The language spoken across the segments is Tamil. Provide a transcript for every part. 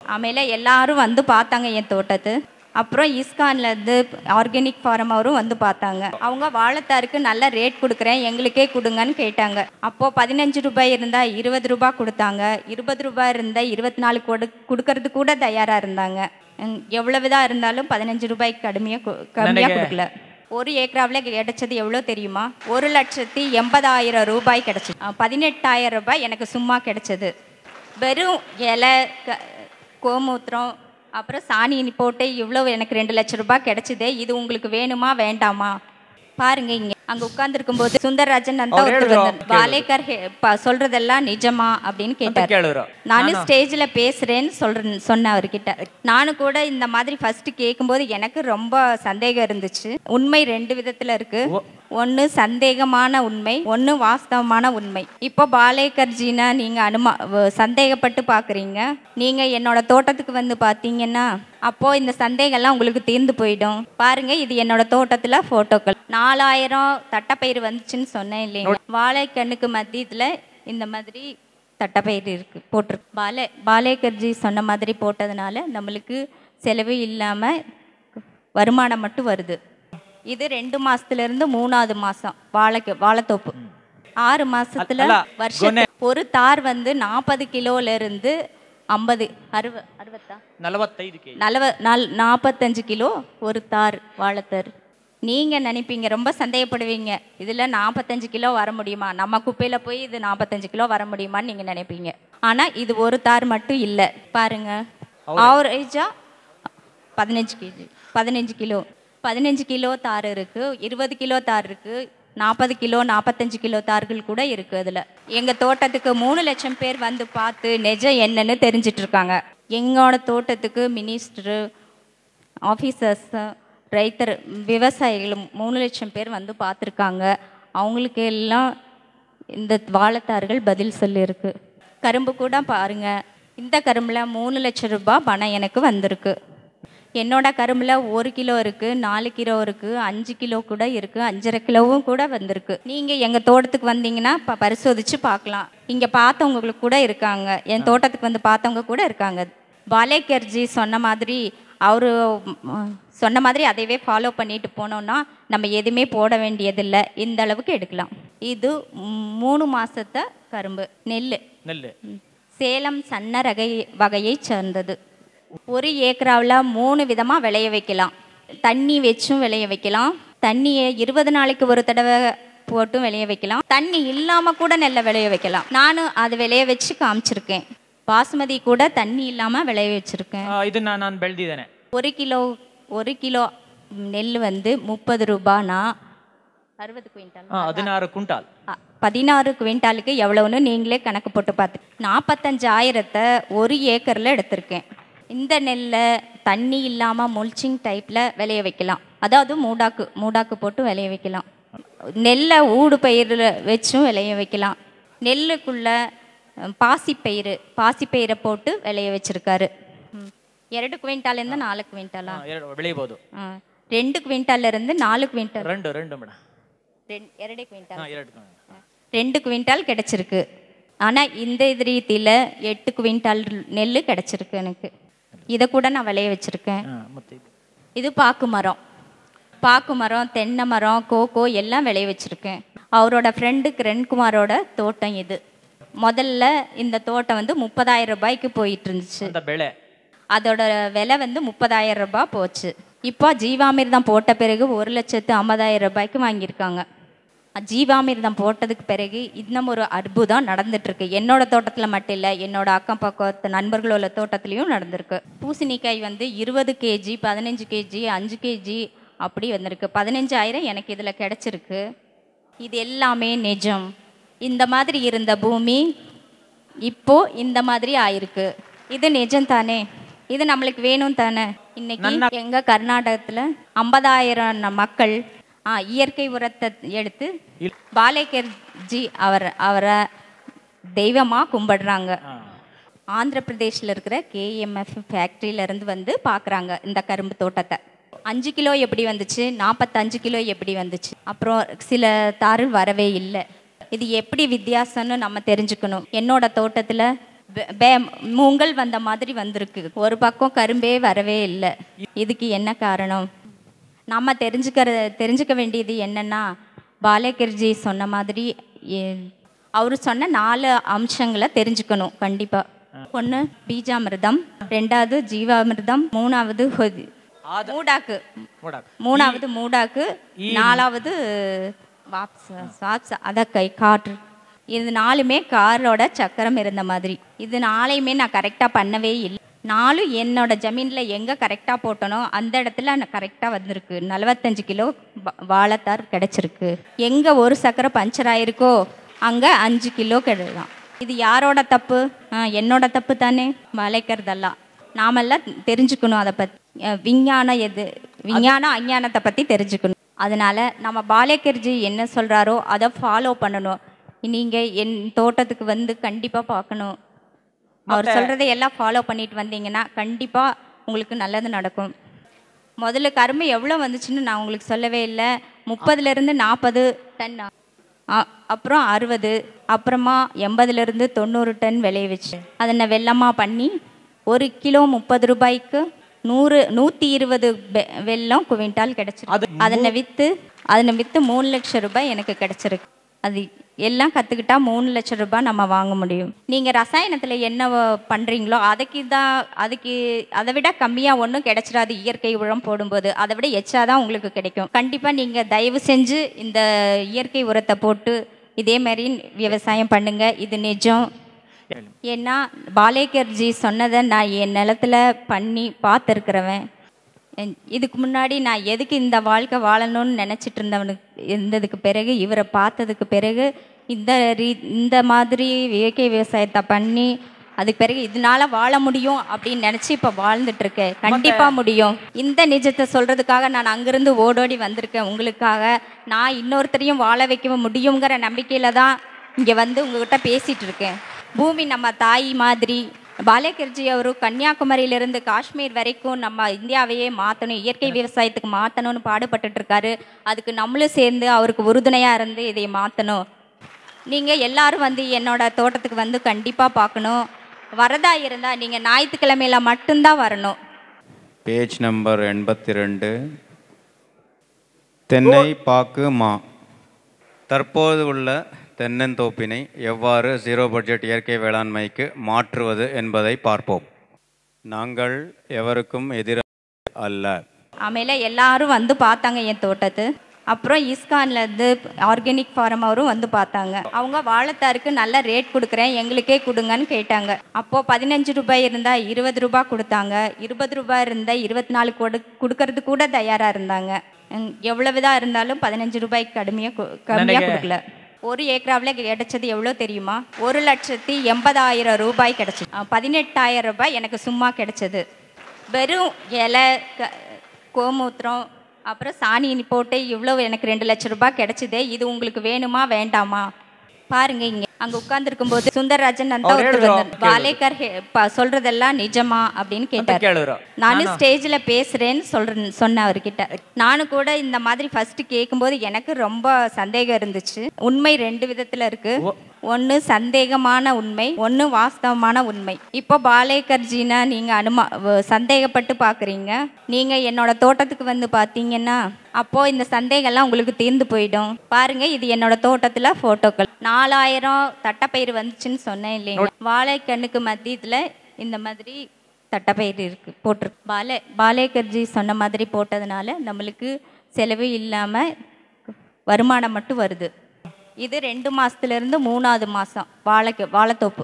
ಆಮೇಲೆ எல்லாரும் வந்து பார்த்தாங்க என் தோட்டத்து. அப்புறம் இஸ்கான்லேருந்து ஆர்கானிக் ஃபார்ம் அவரும் வந்து பார்த்தாங்க. அவங்க வாழைத்தாருக்கு நல்ல ரேட் கொடுக்குறேன், எங்களுக்கே கொடுங்கன்னு கேட்டாங்க. அப்போது 15 ரூபாய் இருந்தால் 20 ரூபாய் கொடுத்தாங்க, 20 ரூபாய் இருந்தால் 24 கொடுக்கறது கூட தயாராக இருந்தாங்க. எவ்வளவுதான் இருந்தாலும் 15 ரூபாய்க்கு கம்மியாக கொடுக்கல. ஒரு ஏக்கராவில் கிடைச்சது எவ்வளோ தெரியுமா? 1,80,000 ரூபாய் கிடைச்சி, 18,000 ரூபாய் எனக்கு சும்மா கிடைச்சது. வெறும் இலை, கோமூத்திரம், அப்புறம் சாணி போட்டு இவ்வளோ எனக்கு 2 லட்சம் ரூபாய் கிடைச்சிதே. இது உங்களுக்கு வேணுமா வேண்டாமா? பாருங்க, இங்கே அங்கே உட்கார்ந்துருக்கும்போது சுந்தரராஜன் அந்த வாலேக்கர் சொல்றதெல்லாம் நிஜமா அப்படின்னு கேட்டார். நானும் ஸ்டேஜில் பேசுறேன்னு சொன்னேன் அவர்கிட்ட. நானும் கூட இந்த மாதிரி ஃபர்ஸ்ட் கேட்கும்போது எனக்கு ரொம்ப சந்தேகம் இருந்துச்சு. உண்மை 2 விதத்தில் இருக்கு. ஒன்று சந்தேகமான உண்மை, ஒன்று வாஸ்தவமான உண்மை. இப்போ பாலேக்கர்ஜினா நீங்கள் சந்தேகப்பட்டு பார்க்குறீங்க. நீங்கள் என்னோட தோட்டத்துக்கு வந்து பார்த்தீங்கன்னா அப்போது இந்த சந்தேகம்லாம் உங்களுக்கு தீர்ந்து போயிடும். பாருங்கள், இது என்னோட தோட்டத்தில் ஃபோட்டோக்கள். 4000 தட்டைப்பயிறு வந்துச்சுன்னு சொன்னேன் இல்லைங்க. வாழைக்கண்ணுக்கு மத்தியத்தில் இந்த மாதிரி தட்டைப்பயிறு இருக்குது போட்டிருக்கு. பாலேக்கர்ஜி சொன்ன மாதிரி போட்டதுனால நம்மளுக்கு செலவு இல்லாமல் வருமானம் மட்டும் வருது. இது 2 மாசத்துலேருந்து 3வது மாதம் வாழைத்தோப்பு. 6 மாசத்துல வருஷம் ஒரு தார் வந்து 40 கிலோலேருந்து 45 கிலோ ஒரு தார் வாழைத்தார். நீங்கள் நினைப்பீங்க, ரொம்ப சந்தேகப்படுவீங்க, இதில் 45 கிலோ வர முடியுமா, நம்ம குப்பையில் போய் இது 45 கிலோ வர முடியுமான்னு நீங்கள் நினைப்பீங்க. ஆனால் இது ஒரு தார் மட்டும் இல்லை. பாருங்கள், ஆவரேஜாக 15 கிலோ 15 கிலோ தார் இருக்குது, 20 கிலோ தார் இருக்குது, 40 கிலோ 45 கிலோ தார்கள் கூட இருக்குது. அதில் எங்கள் தோட்டத்துக்கு 3 லட்சம் பேர் வந்து பார்த்து நிஜம் என்னன்னு தெரிஞ்சிட்ருக்காங்க. எங்களோட தோட்டத்துக்கு மினிஸ்டரு, ஆஃபீஸர்ஸ், ரைத்தர், விவசாயிகள் 3 லட்சம் பேர் வந்து பார்த்துருக்காங்க. அவங்களுக்கு எல்லாம் இந்த வாழைத்தார்கள் பதில் சொல்லியிருக்கு. கரும்பு கூட பாருங்கள், இந்த கரும்பில் 3 லட்சம் ரூபாய் பணம் எனக்கு வந்திருக்கு. என்னோட கரும்பில் 1 கிலோ இருக்குது, 4 கிலோ இருக்குது, 5 கிலோ கூட இருக்குது, 5.5 கிலோவும் கூட வந்திருக்கு. நீங்கள் எங்கள் தோட்டத்துக்கு வந்தீங்கன்னா பரிசோதித்து பார்க்கலாம். இங்கே பார்த்தவங்களுக்கு கூட இருக்காங்க, என் தோட்டத்துக்கு வந்து பார்த்தவங்க கூட இருக்காங்க. பாலேக்கர்ஜி சொன்ன மாதிரி அவர் சொன்ன மாதிரி அதைவே ஃபாலோ பண்ணிட்டு போனோன்னா நம்ம எதுவுமே போட வேண்டியதில்லை, இந்த அளவுக்கு எடுக்கலாம். இது 3 மாதத்தை கரும்பு. நெல் சேலம் சன்ன வகையை சேர்ந்தது. 1 ஏக்கராவில் 3 விதமாக விளைய வைக்கலாம். தண்ணி வச்சும் விளைய வைக்கலாம், தண்ணியை 20 நாளைக்கு ஒரு தடவை போட்டும் விளைய வைக்கலாம், தண்ணி இல்லாமல் கூட நெல்லை விளைய வைக்கலாம். நானும் அது விளைய வச்சு காமிச்சிருக்கேன். பாசுமதி கூட தண்ணி இல்லாமல் விளைய வச்சுருக்கேன். இது நான் பெல்திதானே. 1 கிலோ நெல் வந்து 30 ரூபானா 60 குவிண்டால், 16 குவிண்டால். 16 குவிண்டாலுக்கு எவ்வளோன்னு நீங்களே கணக்கு போட்டு பார்த்து 45,000 1 ஏக்கரில் எடுத்திருக்கேன். இந்த நெல்லை தண்ணி இல்லாமல் முல்ச்சிங் டைப்பில் விளைய வைக்கலாம், அதாவது மூடாக்கு போட்டு விளைய வைக்கலாம். நெல்லை ஊடு பயிரில் வச்சும் விளைய வைக்கலாம். நெல்லுக்குள்ளே பாசிப்பயிரை போட்டு விளைய வச்சுருக்காரு. 2 குவிண்டாலேருந்து 4 குவிண்டாலா விளைய போதும். 2 குவிண்டாலேருந்து 4 குவிண்டால், 2 குவிண்டால் கிடச்சிருக்கு. ஆனால் இந்த ரீதியில் 8 குவிண்டால் நெல் கிடச்சிருக்கு எனக்கு. இதை கூட நான் விளைய வச்சுருக்கேன். இது பாக்கு மரம், தென்னை மரம், கோகோ எல்லாம் விளைய வச்சுருக்கேன். அவரோட ஃப்ரெண்டு கிரண்குமாரோட தோட்டம் இது. முதல்ல இந்த தோட்டம் வந்து 30,000 ரூபாய்க்கு போயிட்டு இருந்துச்சு. அதோட விலை வந்து 30,000 ரூபாய் போச்சு. இப்போ ஜீவாமிர்தம் போட்ட பிறகு 1,50,000 ரூபாய்க்கு வாங்கியிருக்காங்க. ஜீவாமிர்தம் போட்டதுக்கு பிறகு இன்னும் ஒரு அற்புதம் நடந்துட்டுருக்கு. என்னோட தோட்டத்தில் மட்டும் இல்லை, என்னோட அக்கம் பக்கத்து நண்பர்களோட தோட்டத்துலேயும் நடந்திருக்கு. பூசணிக்காய் வந்து 20 கேஜி, 15 கேஜி, 5 கேஜி அப்படி வந்திருக்கு. 15,000 எனக்கு இதில் கிடச்சிருக்கு. இது எல்லாமே நிஜம். இந்த மாதிரி இருந்த பூமி இப்போது இந்த மாதிரி ஆயிருக்கு. இது நிஜம் தானே? இது நம்மளுக்கு வேணும் தானே? இன்னைக்கு எங்கள் கர்நாடகத்தில் 50,000 மக்கள் இயற்கை உரத்தை எடுத்து பாலேக்கர்ஜி அவரை தெய்வமாக கும்பிடுறாங்க. ஆந்திர பிரதேஷில் இருக்கிற KMF ஃபேக்ட்ரியிலேருந்து வந்து பார்க்குறாங்க இந்த கரும்பு தோட்டத்தை. 5 கிலோ எப்படி வந்துச்சு, 45 கிலோ எப்படி வந்துச்சு, அப்புறம் சில தாரு வரவே இல்லை. இது எப்படி வித்தியாசம்னு நம்ம தெரிஞ்சுக்கணும். என்னோட தோட்டத்தில் மூங்கல் வந்த மாதிரி வந்திருக்கு. ஒரு பக்கம் கரும்பே வரவே இல்லை. இதுக்கு என்ன காரணம்? நம்ம தெரிஞ்சுக்க வேண்டியது என்னென்னா, பாலேகர்ஜி சொன்ன மாதிரி அவர் சொன்ன 4 அம்சங்களை தெரிஞ்சுக்கணும் கண்டிப்பாக. 1 பீஜாமிர்தம், 2வது ஜீவாமிர்தம், 3வது மூடாக்கு, 3வது மூடாக்கு, 4வது வாப்ஸ் அத காற்று. இது 4மே காரோட சக்கரம் இருந்த மாதிரி. இது 4யுமே நான் கரெக்டாக பண்ணவே இல்லை. 4 என்னோட ஜமீனில் எங்கே கரெக்டாக போட்டனோ அந்த இடத்துல நான் கரெக்டாக வந்திருக்கு. 45 கிலோ வாழைத்தார் கிடச்சிருக்கு. எங்கே ஒரு சக்கரை பஞ்சர் ஆயிருக்கோ அங்கே 5 கிலோ கிடைக்கலாம். இது யாரோட தப்பு? என்னோட தப்பு தானே. வளைக்கிறதெல்லாம் நாமெல்லாம் தெரிஞ்சுக்கணும். அதை பற்றி விஞ்ஞானம் அஞ்ஞானத்தை பற்றி தெரிஞ்சுக்கணும். அதனால் நம்ம பாலேகர்ஜி என்ன சொல்கிறாரோ அதை ஃபாலோ பண்ணணும். நீங்கள் என் தோட்டத்துக்கு வந்து கண்டிப்பாக பார்க்கணும். அவர் சொல்கிறதை எல்லாம் ஃபாலோ பண்ணிட்டு வந்தீங்கன்னா கண்டிப்பாக உங்களுக்கு நல்லது நடக்கும். முதல்ல கரும்பு எவ்வளோ வந்துச்சுன்னு நான் உங்களுக்கு சொல்லவே இல்லை. 30லேருந்து 40 டன், அப்புறம் 60, அப்புறமா 80லேருந்து 90 டன் விளைய வச்சு அதை நான் வெல்லமாக பண்ணி 1 கிலோ 30 ரூபாய்க்கு 120 வெல்லம் குவிண்டால் கிடச்சிருக்கு. அதனை விற்று 3 லட்சம் ரூபாய் எனக்கு கிடச்சிருக்கு. அது எல்லாம் கற்றுக்கிட்டா 3 லட்சம் ரூபாய் நம்ம வாங்க முடியும். நீங்கள் ரசாயனத்தில் என்ன பண்ணுறீங்களோ அதுக்கு அதை விட கம்மியாக ஒன்றும் கிடைச்சிடாது. இயற்கை உரம் போடும்போது அதை விட எச்சாதான் உங்களுக்கு கிடைக்கும். கண்டிப்பாக நீங்கள் தயவு செஞ்சு இந்த இயற்கை உரத்தை போட்டு இதே மாதிரி விவசாயம் பண்ணுங்க. இது நிஜம். ஏன்னா பாலேகர்ஜி சொன்னதை நான் என் நிலத்தில் பண்ணி பார்த்துருக்குறவன். இதுக்கு முன்னாடி நான் எதுக்கு இந்த வாழ்க்கை வாழணும்னு நினச்சிட்டு இருந்ததுக்கு பிறகு இவரை பார்த்ததுக்கு பிறகு இந்த மாதிரி இயற்கை விவசாயத்தை பண்ணி அதுக்கு பிறகு இதனால வாழ முடியும் அப்படின்னு நினச்சி இப்போ வாழ்ந்துட்டுருக்கேன். கண்டிப்பாக முடியும். இந்த நிஜத்தை சொல்கிறதுக்காக நான் அங்கேருந்து ஓடோடி வந்திருக்கேன் உங்களுக்காக. நான் இன்னொருத்தரையும் வாழ வைக்க முடியுங்கிற நம்பிக்கையில் தான் இங்கே வந்து உங்கள்கிட்ட பேசிகிட்டு இருக்கேன். பூமி நம்ம தாய் மாதிரி. பாலேகர்ஜி அவரு கன்னியாகுமரியிலிருந்து காஷ்மீர் வரைக்கும் நம்ம இந்தியாவையே மாற்றணும், இயற்கை விவசாயத்துக்கு மாற்றணும்னு பாடுபட்டுட்டு இருக்காரு. அதுக்கு நம்மளும் சேர்ந்து அவருக்கு உறுதுணையாக இருந்து இதை மாற்றணும். நீங்கள் எல்லாரும் வந்து என்னோட தோட்டத்துக்கு வந்து கண்டிப்பாக பார்க்கணும். வரதா இருந்தால் நீங்கள் ஞாயிற்றுக்கிழமையில மட்டும்தான் வரணும். Page number 82. தென்னை பாக்கு மா. தற்போது உள்ள தென்னந்தோப்பினை எவ்வாறு 0 பட்ஜெட் இயற்கை வேளாண்மைக்கு மாற்றுவது என்பதை பார்ப்போம். நாங்கள் எவருக்கும் எதிராக அல்ல. ஆಮೇಲೆ எல்லாரும் வந்து பார்த்தாங்க என் தோட்டத்து. அப்புறம் இஸ்கான்லேருந்து ஆர்கானிக் ஃபார்ம் அவரும் வந்து பார்த்தாங்க. அவங்க வாழைத்தாருக்கு நல்ல ரேட் கொடுக்குறேன், எங்களுக்கே கொடுங்கன்னு கேட்டாங்க. அப்போது 15 ரூபாய் இருந்தால் 20 ரூபாய் கொடுத்தாங்க. 20 ரூபாய் இருந்தால் 24 கொடுக்கறது கூட தயாராக இருந்தாங்க. எவ்வளவுதான் இருந்தாலும் 15 ரூபாய்க்கு கம்மியாக கொடுக்கல. 1 ஏக்கராவில் கிடைச்சது எவ்வளோ தெரியுமா? 1,80,000 ரூபாய் கிடச்சி. 18,000 ரூபாய் எனக்கு சும்மா கிடைச்சது. வெறும் இலை, கோமூத்திரம், அப்புறம் சாணி போட்டு இவ்வளோ எனக்கு 2 லட்சம் ரூபாய் கிடச்சிதே. இது உங்களுக்கு வேணுமா வேண்டாமா? பாருங்க, இங்கே அங்கே உட்கார்ந்துருக்கும் போது சுந்தரராஜன் பாலேகர் சொல்றதெல்லாம் நிஜமா அப்படின்னு கேட்டார். நானும் ஸ்டேஜில் பேசுறேன்னு சொன்னேன் அவர்கிட்ட. நானும் கூட இந்த மாதிரி ஃபர்ஸ்ட் கேட்கும்போது எனக்கு ரொம்ப சந்தேகம் இருந்துச்சு. உண்மை 2 விதத்தில் இருக்கு. ஒன்று சந்தேகமான உண்மை, ஒன்று வாஸ்தவமான உண்மை. இப்போ பாலேகர்ஜினா நீங்கள் சந்தேகப்பட்டு பார்க்குறீங்க. நீங்கள் என்னோட தோட்டத்துக்கு வந்து பார்த்தீங்கன்னா அப்போது இந்த சந்தேகம்லாம் உங்களுக்கு தீர்ந்து போயிடும். பாருங்கள், இது என்னோட தோட்டத்தில் ஃபோட்டோக்கள். 4000 தட்டைப்பயிறு வந்துச்சுன்னு சொன்னேன் இல்லைங்க. வாழைக்கண்ணுக்கு மத்தியத்தில் இந்த மாதிரி தட்டைப்பயிறு இருக்குது போட்டிருக்கு. பாலேகர்ஜி சொன்ன மாதிரி போட்டதுனால நம்மளுக்கு செலவு இல்லாமல் வருமானம் மட்டும் வருது. இது 2 மாசத்துலேருந்து 3வது மாதம் வாழைத்தோப்பு.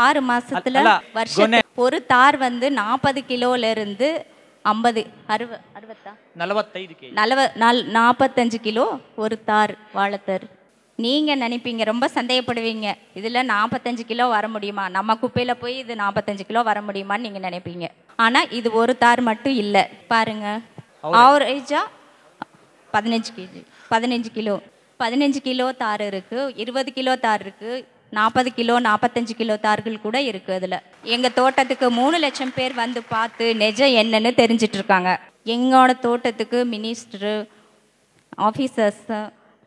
6 மாசத்துல வருஷம் ஒரு தார் வந்து 40 கிலோலேருந்து 50 45 கிலோ ஒரு தார் வாழைத்தார். நீங்கள் நினைப்பீங்க, ரொம்ப சந்தேகப்படுவீங்க, இதில் 45 கிலோ வர முடியுமா, நம்ம குப்பையில் போய் இது 45 கிலோ வர முடியுமான்னு நீங்கள் நினைப்பீங்க. ஆனால் இது ஒரு தார் மட்டும் இல்லை. பாருங்கள், ஆவரேஜாக 15 கிலோ தார் இருக்குது, 20 கிலோ தார் இருக்குது, 40 கிலோ 45 கிலோ தார்கள் கூட இருக்குது. அதில் எங்கள் தோட்டத்துக்கு 3 லட்சம் பேர் வந்து பார்த்து நிஜம் என்னன்னு தெரிஞ்சிட்ருக்காங்க. எங்களோட தோட்டத்துக்கு மினிஸ்டரு, ஆஃபீஸர்ஸ்,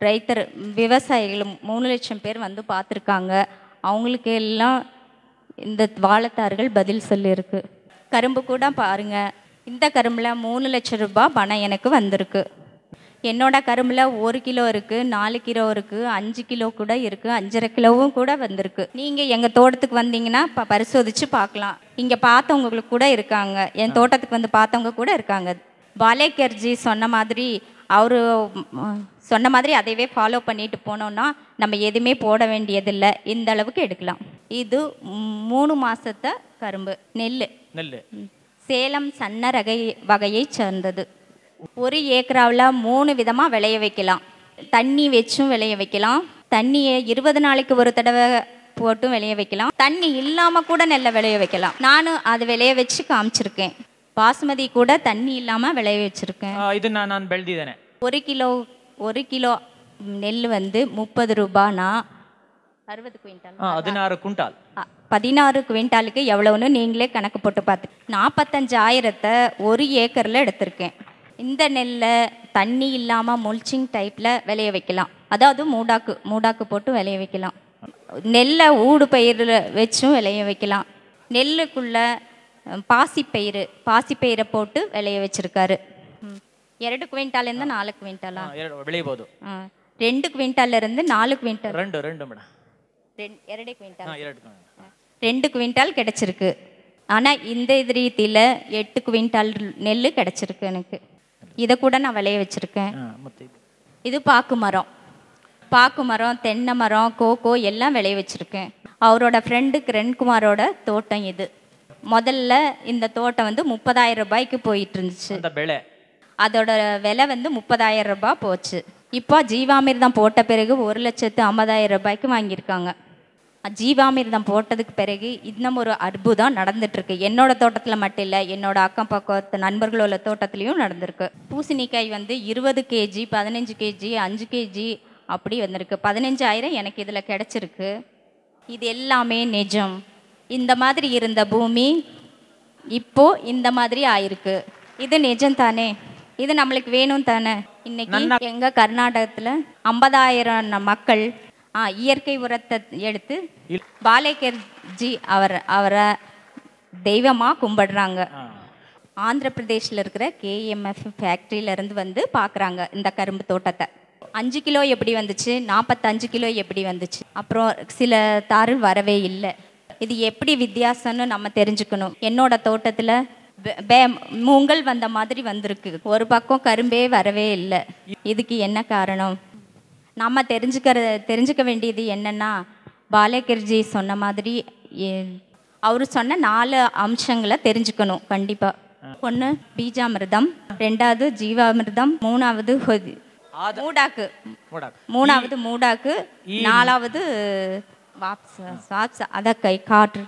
ரைத்தர், விவசாயிகள் 3 லட்சம் பேர் வந்து பார்த்துருக்காங்க. அவங்களுக்கு எல்லாம் இந்த வாழைத்தார்கள் பதில் சொல்லியிருக்கு. கரும்பு கூட பாருங்க, இந்த கரும்பில் 3,00,000 ரூபாய் பணம் எனக்கு வந்திருக்கு. என்னோட கரும்பில் 1 கிலோ இருக்குது, 4 கிலோ இருக்குது, 5 கிலோ கூட இருக்குது, 5.5 கிலோவும் கூட வந்திருக்கு. நீங்கள் எங்கள் தோட்டத்துக்கு வந்தீங்கன்னா பரிசோதித்து பார்க்கலாம். இங்கே பார்த்தவங்களுக்கு கூட இருக்காங்க, என் தோட்டத்துக்கு வந்து பார்த்தவங்க கூட இருக்காங்க. பாலேகர்ஜி சொன்ன மாதிரி அவர் சொன்ன மாதிரி அதைவே ஃபாலோ பண்ணிட்டு போனோன்னா நம்ம எதுவுமே போட வேண்டியதில்லை, இந்த அளவுக்கு எடுக்கலாம். இது 3 மாதத்தை கரும்பு நெல். சேலம் சன்ன வகையை சேர்ந்தது. 1 ஏக்கராவில் 3 விதமாக விளைய வைக்கலாம். தண்ணி வச்சும் விளைய வைக்கலாம், தண்ணியை 20 நாளைக்கு ஒரு தடவை போட்டும் விளைய வைக்கலாம், தண்ணி இல்லாமல் கூட நெல்லை விளைய வைக்கலாம். நானும் அது விளைய வச்சு காமிச்சிருக்கேன். பாசுமதி கூட தண்ணி இல்லாமல் விளைய வச்சுருக்கேன். இது நான் ಬೆಳೆದಿದ್ದೇನೆ. 1 கிலோ நெல் வந்து 30 ரூபானா 60 குவிண்டால், 16 குவிண்டால். 16 குவிண்டாலுக்கு எவ்வளோன்னு நீங்களே கணக்கு போட்டு பார்த்து 45,000 1 ஏக்கரில் எடுத்திருக்கேன். இந்த நெல்லை தண்ணி இல்லாமல் முல்ச்சிங் டைப்பில் விளைய வைக்கலாம், அதாவது மூடாக்கு போட்டு விளைய வைக்கலாம். நெல்லை ஊடு பயிர் வச்சும் விளைய வைக்கலாம். நெல்லுக்குள்ளே பாசிப்பயிரை போட்டு விளைய வச்சுருக்காரு. 2 குவிண்டாலேருந்து 4 குவிண்டாலா ಬೆಳೆಯಬಹುದು. 2 குவிண்டாலேருந்து 4 குவிண்டால். 2 ಮೇಡಮ್ 2 குவிண்டால் 2 குவிண்டால் கிடச்சிருக்கு. ஆனால் இந்த ரீதியில் 8 குவிண்டால் நெல் கிடச்சிருக்கு எனக்கு. இதை கூட நான் விளைய வச்சுருக்கேன். இது பாக்கு மரம், தென்னை மரம், கோகோ எல்லாம் விளைய வச்சுருக்கேன். அவரோட ஃப்ரெண்டு கிரண்குமாரோட தோட்டம் இது. முதல்ல இந்த தோட்டம் வந்து 30,000 ரூபாய்க்கு போயிட்டு இருந்துச்சு. அதோட விலை வந்து 30,000 ரூபாய் போச்சு. இப்போ ஜீவாமிர்தம் போட்ட பிறகு 1,50,000 ரூபாய்க்கு வாங்கியிருக்காங்க. ஜீவாமிர்தம் போட்டதுக்கு பிறகு இன்னும் ஒரு அற்புதம் நடந்துட்டுருக்கு. என்னோட தோட்டத்தில் மட்டும் இல்லை, என்னோட அக்கம் பக்கத்து நண்பர்களோட தோட்டத்துலேயும் நடந்திருக்கு. பூசணிக்காய் வந்து 20 கேஜி, 15 கேஜி, 5 கேஜி அப்படி வந்திருக்கு. 15,000 எனக்கு இதில் கிடச்சிருக்கு. இது எல்லாமே நிஜம். இந்த மாதிரி இருந்த பூமி இப்போ இந்த மாதிரி ஆயிருக்கு. இது நிஜம் தானே? இது நம்மளுக்கு வேணும் தானே? இன்னைக்கு எங்கள் கர்நாடகத்தில் 50,000 மக்கள் இயற்கை உரத்தை எடுத்து பாலேகர்ஜி அவரை தெய்வமாக கும்பிடுறாங்க. ஆந்திர பிரதேஷில் இருக்கிற கேஎம்எஃப் ஃபேக்ட்ரியிலேருந்து வந்து பார்க்குறாங்க இந்த கரும்பு தோட்டத்தை. 5 கிலோ எப்படி வந்துச்சு, 45 கிலோ எப்படி வந்துச்சு, அப்புறம் சில தாருள் வரவே இல்லை. இது எப்படி வித்தியாசம்னு நம்ம தெரிஞ்சுக்கணும். என்னோட தோட்டத்தில் மூங்கல் வந்த மாதிரி வந்திருக்கு, ஒரு பக்கம் கரும்பே வரவே இல்லை. இதுக்கு என்ன காரணம்? நம்ம தெரிஞ்சுக்க வேண்டியது என்னென்னா, பாலேகர்ஜி சொன்ன மாதிரி அவர் சொன்ன 4 அம்சங்களை தெரிஞ்சுக்கணும் கண்டிப்பாக. 1 பீஜாமிர்தம், 2வது ஜீவாமிர்தம், 3வது மூடாக்கு, 3வது மூடாக்கு, 4வது வாப்ஸ் அதை காற்று.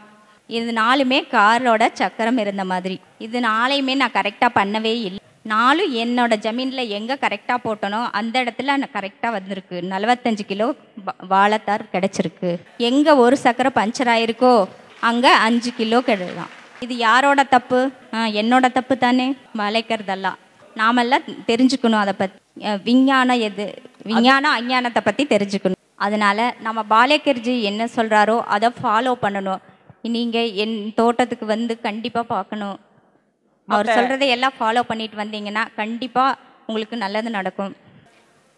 இது 4மே காரோட சக்கரம் இருந்த மாதிரி. இது 4யுமே நான் கரெக்டாக பண்ணவே இல்லை. 4 என்னோட ஜமீனில் எங்கே கரெக்டாக போட்டனோ அந்த இடத்துல நான் கரெக்டாக வந்திருக்கு. 45 கிலோ வாழைத்தார் கிடச்சிருக்கு. எங்கே ஒரு சக்கரை பஞ்சர் ஆயிருக்கோ அங்கே 5 கிலோ கிடைக்கலாம். இது யாரோட தப்பு? என்னோட தப்பு தானே. வளைக்கிறதெல்லாம் நாமெல்லாம் தெரிஞ்சுக்கணும். அதை பற்றி விஞ்ஞானம் அஞ்ஞானத்தை பற்றி தெரிஞ்சுக்கணும். அதனால நம்ம பாலேகர்ஜி என்ன சொல்கிறாரோ அதை ஃபாலோ பண்ணணும். நீங்கள் என் தோட்டத்துக்கு வந்து கண்டிப்பாக பார்க்கணும். அவர் சொல்கிறதை எல்லாம் ஃபாலோ பண்ணிட்டு வந்தீங்கன்னா கண்டிப்பாக உங்களுக்கு நல்லது நடக்கும்.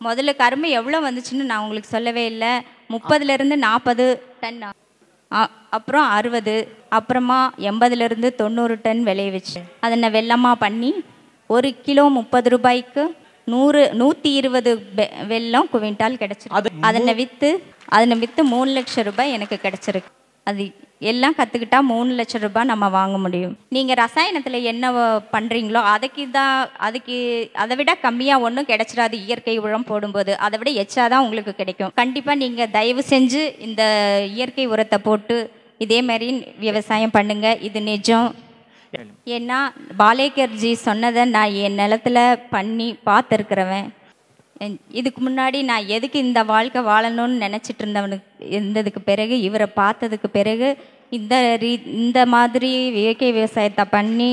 முதல்ல கரும்பு எவ்வளோ வந்துச்சுன்னு நான் உங்களுக்கு சொல்லவே இல்லை. 30லேருந்து 40 டன், அப்புறம் 60, அப்புறமா 80லேருந்து 90 டன் விளைய வச்சு அதை நான் வெல்லமாக பண்ணி 1 கிலோ 30 ரூபாய்க்கு 120 வெல்லம் குவிண்டால் கிடச்சிருக்கு. அதனை விற்று 3 லட்சம் ரூபாய் எனக்கு கிடச்சிருக்கு. அது எல்லாம் கற்றுக்கிட்டா 3 லட்சம் ரூபாய் நம்ம வாங்க முடியும். நீங்கள் ரசாயனத்தில் என்ன பண்ணுறீங்களோ அதுக்கு அதை விட கம்மியாக ஒன்றும் கிடைச்சிடாது. இயற்கை உரம் போடும்போது அதை விட எச்சாதான் உங்களுக்கு கிடைக்கும். கண்டிப்பாக நீங்கள் தயவு செஞ்சு இந்த இயற்கை உரத்தை போட்டு இதே மாதிரி விவசாயம் பண்ணுங்கள். இது நிஜம். ஏன்னா பாலேகர்ஜி சொன்னதை நான் என் நிலத்தில் பண்ணி பார்த்துருக்குறவன். இதுக்கு முன்னாடி நான் எதுக்கு இந்த வாழ்க்கை வாழணும்னு நினச்சிட்டு இருந்ததுக்கு பிறகு, இவரை பார்த்ததுக்கு பிறகு இந்த மாதிரி இயற்கை விவசாயத்தை பண்ணி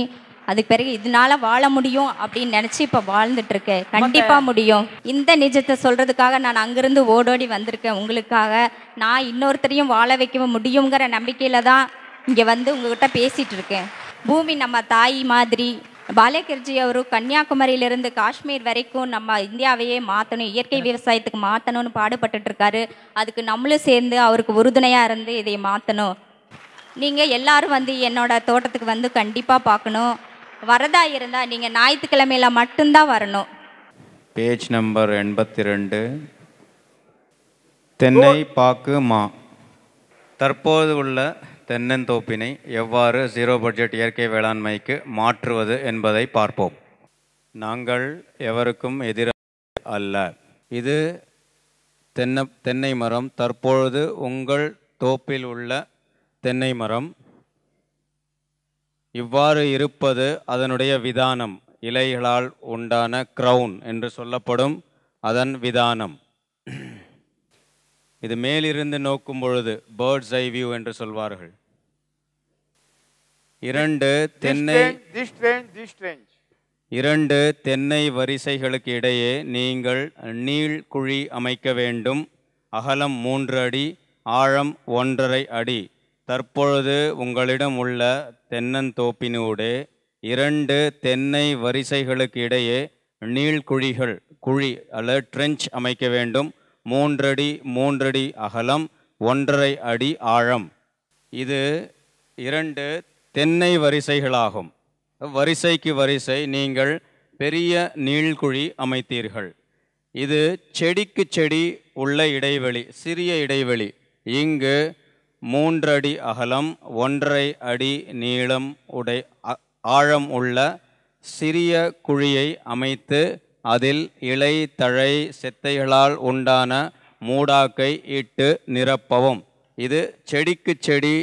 அதுக்கு பிறகு இதனால வாழ முடியும் அப்படின்னு நினச்சி இப்போ வாழ்ந்துட்டுருக்கேன். கண்டிப்பாக முடியும். இந்த நிஜத்தை சொல்கிறதுக்காக நான் அங்கேருந்து ஓடோடி வந்திருக்கேன் உங்களுக்காக. நான் இன்னொருத்தரையும் வாழ வைக்க முடியுங்கிற நம்பிக்கையில் தான் இங்கே வந்து உங்ககிட்ட பேசிகிட்டு இருக்கேன். பூமி நம்ம தாய் மாதிரி. பாலகிருஜி ಅವರು கன்னியாகுமரியிலிருந்து காஷ்மீர் வரைக்கும் நம்ம இந்தியாவையே மாற்றணும், இயற்கை விவசாயத்துக்கு மாற்றணும்னு பாடுபட்டுட்டு இருக்காரு. அதுக்கு நம்மளும் சேர்ந்து அவருக்கு உறுதுணையாக இருந்து இதை மாற்றணும். நீங்கள் எல்லாரும் வந்து என்னோட தோட்டத்துக்கு வந்து கண்டிப்பாக பார்க்கணும். வரதா இருந்தால் நீங்கள் ஞாயிற்றுக்கிழமையில மட்டும்தான் வரணும். Page number 82. தென்னை பாக்கு மா. தற்போது உள்ள தென்னந்தோப்பினை எவ்வாறு ஜீரோ பட்ஜெட் இயற்கை வேளாண்மைக்கு மாற்றுவது என்பதை பார்ப்போம். நாங்கள் எவருக்கும் எதிராக அல்ல. இது தென்னை மரம். தற்பொழுது உங்கள் தோப்பில் உள்ள தென்னை மரம் இவ்வாறு இருப்பது அதனுடைய விதானம். இலைகளால் உண்டான கிரவுன் என்று சொல்லப்படும் அதன் விதானம். இது மேலிருந்து நோக்கும் பொழுது பேர்ட்ஸ் ஐ வியூ என்று சொல்வார்கள். இரண்டு தென்னை வரிசைகளுக்கு இடையே நீங்கள் நீள்குழி அமைக்க வேண்டும். அகலம் 3 அடி, ஆழம் 1.5 அடி. தற்பொழுது உங்களிடம் உள்ள தென்னந்தோப்பினூடே 2 தென்னை வரிசைகளுக்கு இடையே குழி அல்லது ட்ரெஞ்ச் அமைக்க வேண்டும். 3 அடி 3 அடி அகலம், 1.5 அடி ஆழம். இது 2 தென்னை வரிசைகளாகும். வரிசைக்கு வரிசை நீங்கள் பெரிய நீள்குழி அமைத்தீர்கள். இது செடிக்கு செடி உள்ள இடைவெளி, சிறிய இடைவெளி. இங்கு 3 அடி அகலம், 1.5 அடி நீளம் ஆழம் உள்ள சிறிய குழியை அமைத்து அதில் இலை தழை செத்தைகளால் உண்டான மூடாக்கை இட்டு நிரப்பவும். இது செடிக்கு செடி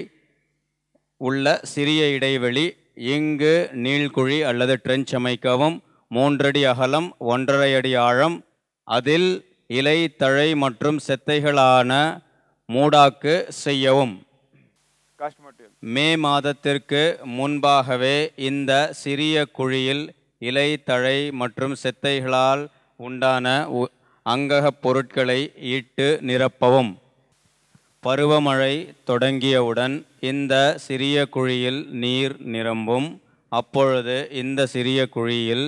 உள்ள சிறிய இடைவெளி. இங்கு நீள்குழி அல்லது ட்ரெஞ்ச் அமைக்கவும். 3 அடி அகலம், 1.5 அடி ஆழம். அதில் இலை தழை மற்றும் செத்தைகளான மூடாக்கு செய்யவும். மே மாதத்திற்கு முன்பாகவே இந்த சிறிய குழியில் இலை தழை மற்றும் செத்தைகளால் உண்டான அங்ககப் பொருட்களை இட்டு நிரப்பவும். பருவமழை தொடங்கியவுடன் இந்த சிறிய குழியில் நீர் நிரம்பும். அப்பொழுது இந்த சிறிய குழியில்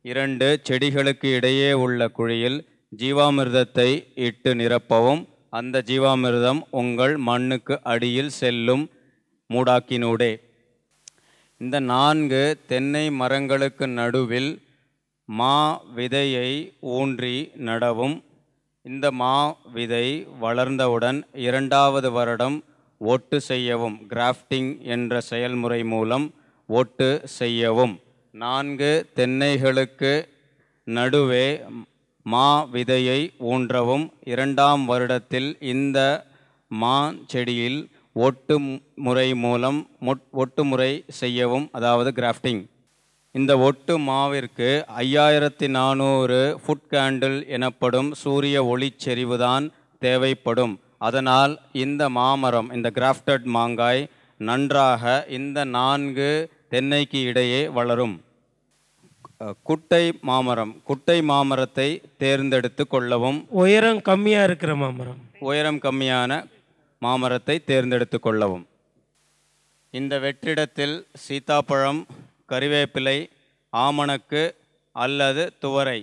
2 செடிகளுக்கு இடையே உள்ள குழியில் ஜீவாமிர்தத்தை இட்டு நிரப்பவும். அந்த ஜீவாமிர்தம் உங்கள் மண்ணுக்கு அடியில் செல்லும் மூடாக்கினூடே. இந்த 4 தென்னை மரங்களுக்கு நடுவில் மா விதையை ஊன்றி நடவும். இந்த மா விதை வளர்ந்தவுடன் 2வது வருடம் ஒட்டு செய்யவும். கிராஃப்டிங் என்ற செயல்முறை மூலம் ஒட்டு செய்யவும். 4 தென்னைகளுக்கு நடுவே மா விதையை ஊன்றவும். 2ஆம் வருடத்தில் இந்த மா செடியில் ஒட்டு முறை செய்யவும், அதாவது கிராஃப்டிங். இந்த ஒட்டு மாவிற்கு 5400 ஃபுட் கேண்டில் எனப்படும் சூரிய ஒளிச்செறிவுதான் தேவைப்படும். அதனால் இந்த மாமரம், இந்த கிராஃப்டட் மாங்காய் நன்றாக இந்த 4 தென்னைக்கு இடையே வளரும். குட்டை மாமரத்தை தேர்ந்தெடுத்து கொள்ளவும். உயரம் கம்மியாக இருக்கிற மாமரம், உயரம் கம்மியான மாமரத்தை தேர்ந்தெடுத்து கொள்ளவும். இந்த வெற்றிடத்தில் சீத்தாப்பழம், கறிவேப்பிலை, ஆமணக்கு அல்லது துவரை.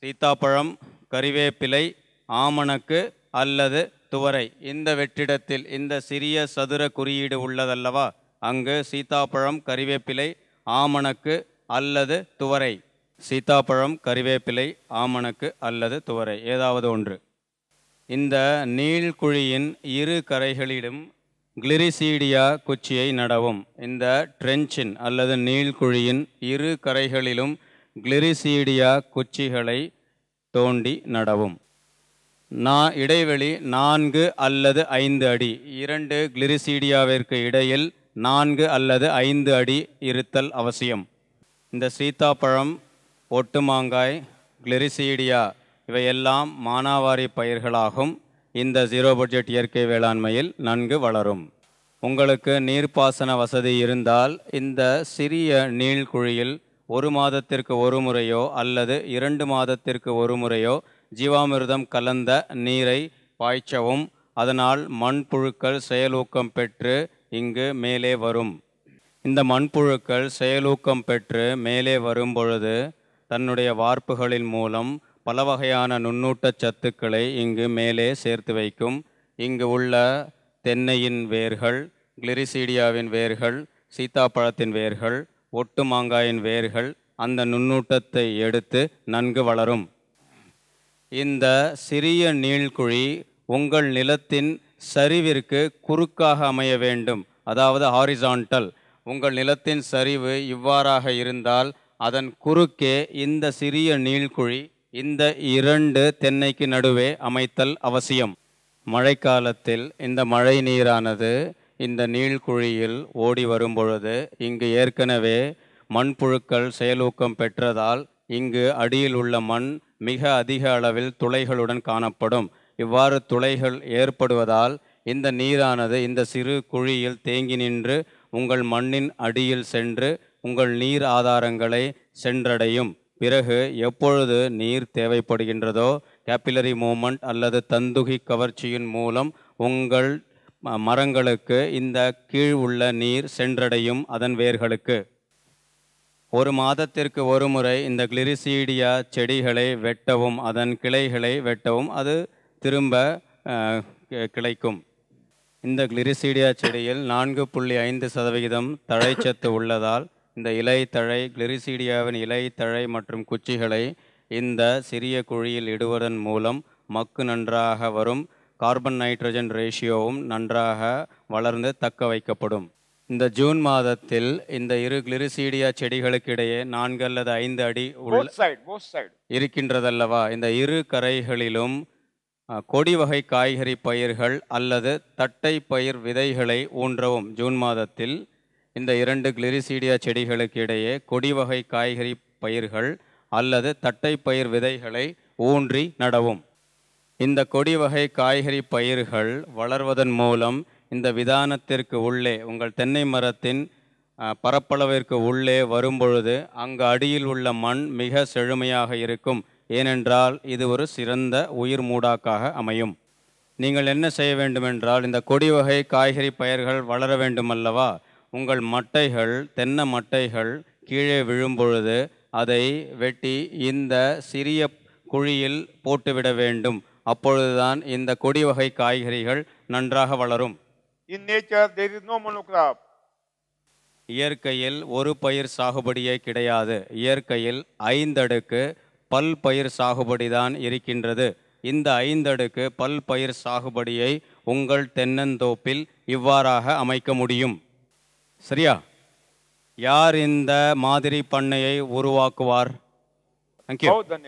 சீத்தாப்பழம், கறிவேப்பிலை, ஆமணக்கு அல்லது துவரை. இந்த வெற்றிடத்தில் இந்த சிறிய சதுர குறியீடு உள்ளதல்லவா, அங்கு சீத்தாப்பழம், கறிவேப்பிலை, ஆமணக்கு அல்லது துவரை. சீத்தாப்பழம், கறிவேப்பிலை, ஆமணக்கு அல்லது துவரை, ஏதாவது ஒன்று. இந்த நீள்குழியின் 2 கரைகளிலும் கிளிரிசீடியா குச்சியை நடவும். இந்த ட்ரெஞ்சின் அல்லது நீள்குழியின் 2 கரைகளிலும் கிளிரிசீடியா குச்சிகளை தோண்டி நடவும். இடைவெளி 4 அல்லது 5 அடி. 2 கிளிரிசீடியாவிற்கு இடையில் 4 அல்லது 5 அடி இருத்தல் அவசியம். இந்த சீத்தாப்பழம், ஒட்டு மாங்காய், கிளிரிசீடியா இவையெல்லாம் மானாவாரி பயிர்களாகும். இந்த ஜீரோ பட்ஜெட் இயற்கை வேளாண்மையில் நன்கு வளரும். உங்களுக்கு நீர்ப்பாசன வசதி இருந்தால் இந்த சிறிய நீள்குழியில் 1 மாதத்திற்கு 1 முறையோ அல்லது 2 மாதத்திற்கு 1 முறையோ ஜீவாமிர்தம் கலந்த நீரை பாய்ச்சவும். அதனால் மண்புழுக்கள் செயலூக்கம் பெற்று இங்கு மேலே வரும். இந்த மண்புழுக்கள் செயலூக்கம் பெற்று மேலே வரும் பொழுது தன்னுடைய வார்ப்புகளின் மூலம் பல வகையான நுண்ணூட்டச் சத்துக்களை இங்கு மேலே சேர்த்து வைக்கும். இங்கு உள்ள தென்னையின் வேர்கள், கிளிரிசீடியாவின் வேர்கள், சீத்தாப்பழத்தின் வேர்கள், ஒட்டு மாங்காயின் வேர்கள் அந்த நுண்ணூட்டத்தை எடுத்து நன்கு வளரும். இந்த சிறிய நீள்குழி உங்கள் நிலத்தின் சரிவிற்கு குறுக்காக அமைய வேண்டும். அதாவது ஹாரிசான்டல். உங்கள் நிலத்தின் சரிவு இவ்வாறாக இருந்தால் அதன் குறுக்கே இந்த சிறிய நீள்குழி இந்த 2 தென்னைக்கு நடுவே அமைத்தல் அவசியம். மழைக்காலத்தில் இந்த மழை நீரானது இந்த நீள்குழியில் ஓடி வரும் பொழுது இங்கு ஏற்கனவே மண்புழுக்கள் செயலூக்கம் பெற்றதால் இங்கு அடியில் உள்ள மண் மிக அதிக அளவில் துளைகளுடன் காணப்படும். இவ்வாறு துளைகள் ஏற்படுவதால் இந்த நீரானது இந்த சிறு குழியில் தேங்கி நின்று உங்கள் மண்ணின் அடியில் சென்று உங்கள் நீர் ஆதாரங்களை சென்றடையும். பிறகு எப்பொழுது நீர் தேவைப்படுகின்றதோ கேபிலரி மூமெண்ட் அல்லது தந்துகி கவர்ச்சியின் மூலம் உங்கள் மரங்களுக்கு இந்த கீழ் உள்ள நீர் சென்றடையும் அதன் வேர்களுக்கு. 1 மாதத்திற்கு ஒரு முறை இந்த கிளிரிசீடியா செடிகளை வெட்டவும் அதன் கிளைகளை வெட்டவும் அது திரும்ப கிளைக்கும். இந்த கிளிரிசீடியா செடியில் 4.5% தழைச்சத்து உள்ளதால் இந்த இலை தழை கிளிரிசீடியாவின் இலை தழை மற்றும் குச்சிகளை இந்த சிறிய குழியில் இடுவதன் மூலம் மக்கு நன்றாக வரும். கார்பன் நைட்ரஜன் ரேஷியோவும் நன்றாக வளர்ந்து தக்க வைக்கப்படும். இந்த ஜூன் மாதத்தில் இந்த இரு கிளிரிசீடியா செடிகளுக்கிடையே 4 அல்லது 5 அடி இருக்கின்றதல்லவா, இந்த இரு கரைகளிலும் கொடி வகை காய்கறி பயிர்கள் அல்லது தட்டை பயிர் விதைகளை ஊன்றவும். ஜூன் மாதத்தில் இந்த 2 கிளிரிசீடியா செடிகளுக்கு இடையே கொடி வகை காய்கறி பயிர்கள் அல்லது தட்டை பயிர் விதைகளை ஊன்றி நடவும். இந்த கொடி வகை காய்கறி பயிர்கள் வளர்வதன் மூலம் இந்த விதானத்திற்கு உள்ளே உங்கள் தென்னை மரத்தின் பரப்பளவிற்கு உள்ளே வரும்பொழுது அங்கு அடியில் உள்ள மண் மிக செழுமையாக இருக்கும். ஏனென்றால் இது ஒரு சிறந்த உயிர் மூடாக்காக அமையும். நீங்கள் என்ன செய்ய வேண்டுமென்றால், இந்த கொடி வகை காய்கறி பயிர்கள் வளர வேண்டுமல்லவா, உங்கள் மட்டைகள் தென்னை மட்டைகள் கீழே விழும்பொழுது அதை வெட்டி இந்த சிறிய குழியில் போட்டுவிட வேண்டும். அப்பொழுதுதான் இந்த கொடி வகை காய்கறிகள் நன்றாக வளரும். In nature there is no monocrop. இயற்கையில் ஒரு பயிர் சாகுபடியே கிடையாது. இயற்கையில் 5 அடுக்கு பல் பயிர் சாகுபடிதான் இருக்கின்றது. இந்த 5 அடுக்கு பல் பயிர் சாகுபடியை உங்கள் தென்னந்தோப்பில் இவ்வாறாக அமைக்க முடியும். சரியா? யார் இந்த மாதிரி பண்ணையை உருவாக்குவார்? Thank you.